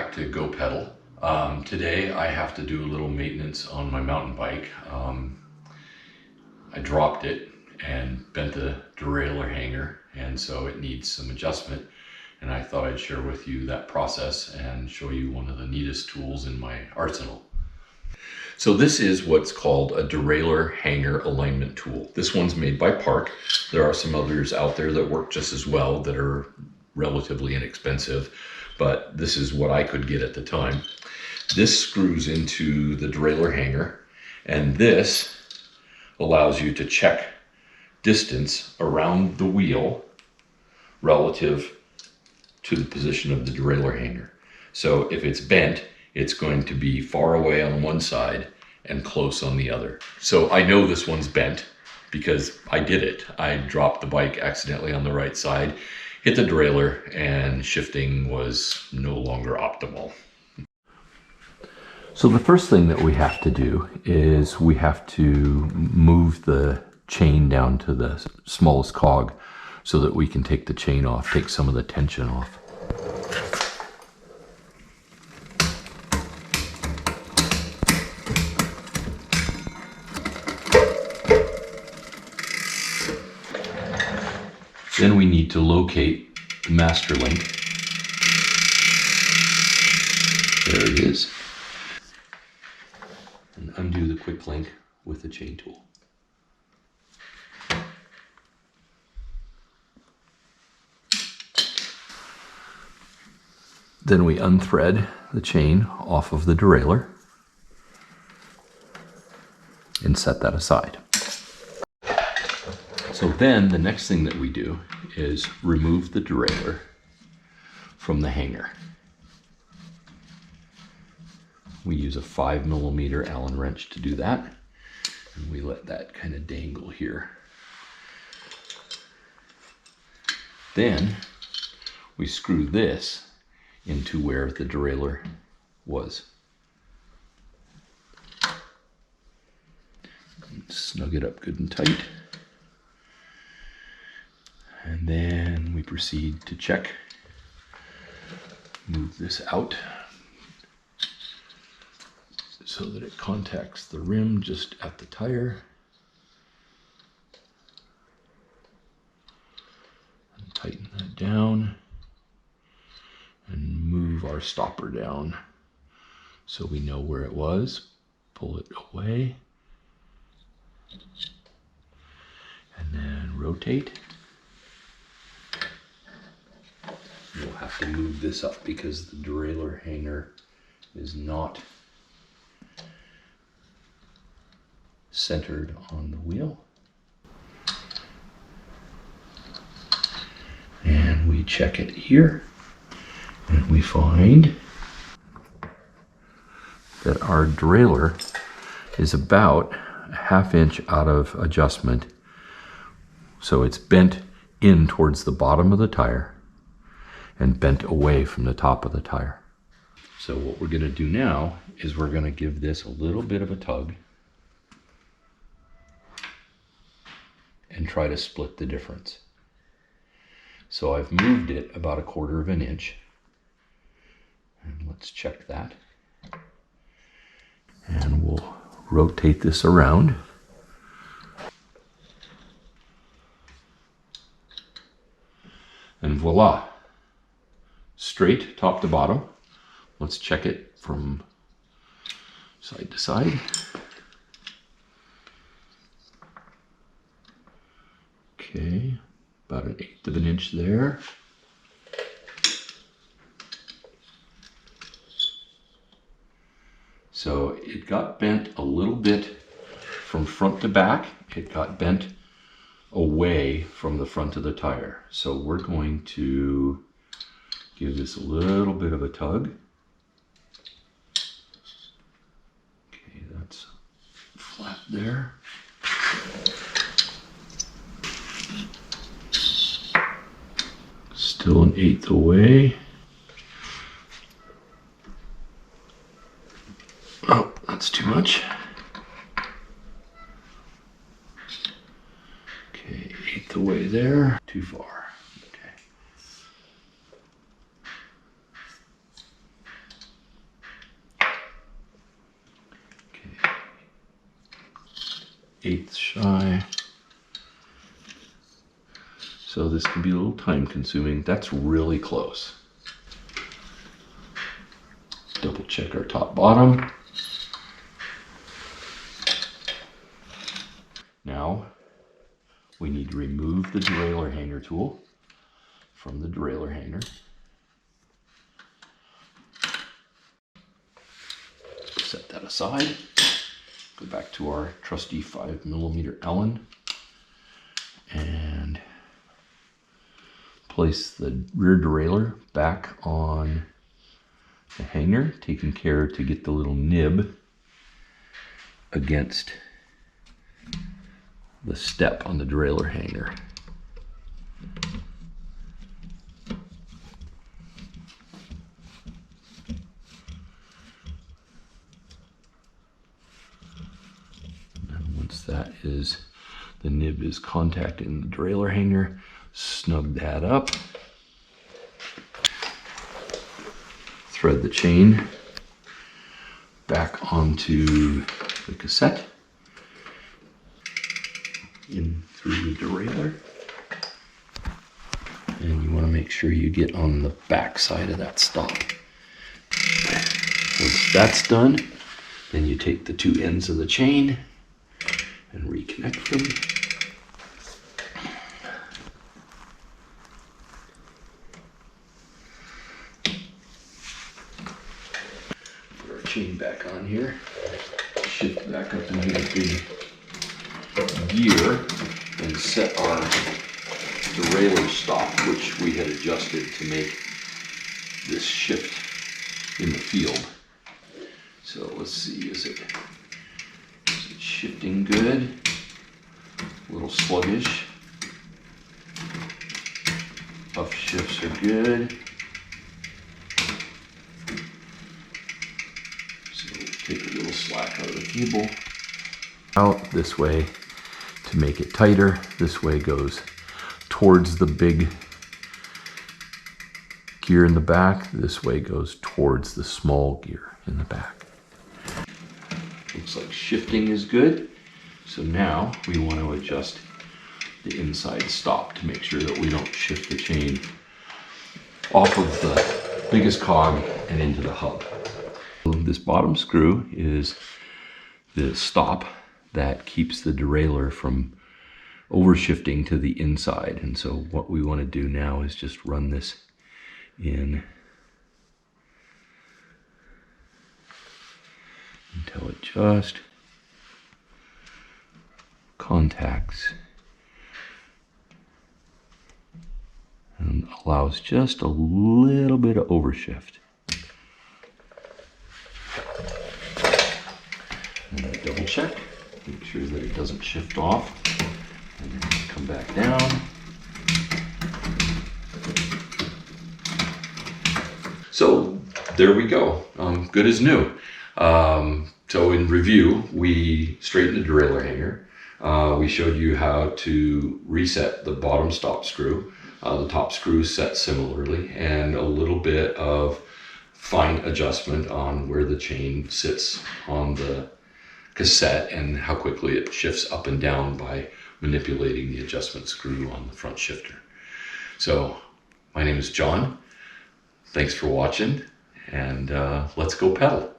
back to Go Pedal. Today I have to do a little maintenance on my mountain bike. I dropped it and bent the derailleur hanger, and so it needs some adjustment, and I thought I'd share with you that process and show you one of the neatest tools in my arsenal. So this is what's called a derailleur hanger alignment tool. This one's made by Park. There are some others out there that work just as well that are relatively inexpensive, but this is what I could get at the time. This screws into the derailleur hanger, and this allows you to check distance around the wheel relative to the position of the derailleur hanger. So if it's bent, it's going to be far away on one side and close on the other. So I know this one's bent because I did it. I dropped the bike accidentally on the right side, hit the derailleur, and shifting was no longer optimal. So the first thing that we have to do is we have to move the chain down to the smallest cog so that we can take the chain off, take some of the tension off. Then we need to locate the master link. There it is. And undo the quick link with the chain tool. Then we unthread the chain off of the derailleur and set that aside. So then the next thing that we do is remove the derailleur from the hanger. We use a 5mm Allen wrench to do that, and we let that kind of dangle here. Then we screw this into where the derailleur was. Snug it up good and tight. And then we proceed to check. Move this out so that it contacts the rim just at the tire. And tighten that down and move our stopper down so we know where it was. Pull it away and then rotate. We'll have to move this up because the derailleur hanger is not centered on the wheel. And we check it here, and we find that our derailleur is about a 1/2 inch out of adjustment. So it's bent in towards the bottom of the tire and bent away from the top of the tire. So what we're going to do now is we're going to give this a little bit of a tug and try to split the difference. So I've moved it about 1/4 inch, and let's check that. And we'll rotate this around. And voila! Straight top to bottom. Let's check it from side to side. Okay, about 1/8 inch there. So it got bent a little bit from front to back. It got bent away from the front of the tire. So we're going to give this a little bit of a tug. Okay, that's flat there. Still 1/8 away. Oh, that's too much. Okay, 1/8 away there. Too far. Okay. 1/8 shy. So this can be a little time consuming. That's really close. Double check our top bottom. Now we need to remove the derailleur hanger tool from the derailleur hanger. Set that aside. Go back to our trusty 5mm Allen and place the rear derailleur back on the hanger, taking care to get the little nib against the step on the derailleur hanger. And once that is, the nib is contacting the derailleur hanger, snug that up. Thread the chain back onto the cassette, in through the derailleur, and you want to make sure you get on the back side of that stop. Once that's done, then you take the two ends of the chain and reconnect them. Put our chain back on here, shift back up into the big gear and set our derailleur stop, which we had adjusted to make this shift in the field. So let's see, is it shifting good? A little sluggish. Up shifts are good. So we'll take a little slack out of the cable. Out this way to make it tighter. This way goes towards the big gear in the back. This way goes towards the small gear in the back. Looks like shifting is good. So now we want to adjust the inside stop to make sure that we don't shift the chain off of the biggest cog and into the hub. This bottom screw is the stop that keeps the derailleur from overshifting to the inside. And so what we want to do now is just run this in until it just contacts and allows just a little bit of overshift. And then double check, make sure that it doesn't shift off, and then come back down. So there we go, good as new. So in review, we straightened the derailleur hanger. We showed you how to reset the bottom stop screw. The top screw is set similarly, and a little bit of fine adjustment on where the chain sits on the cassette and how quickly it shifts up and down by manipulating the adjustment screw on the front shifter. So my name is John. Thanks for watching, and let's go pedal.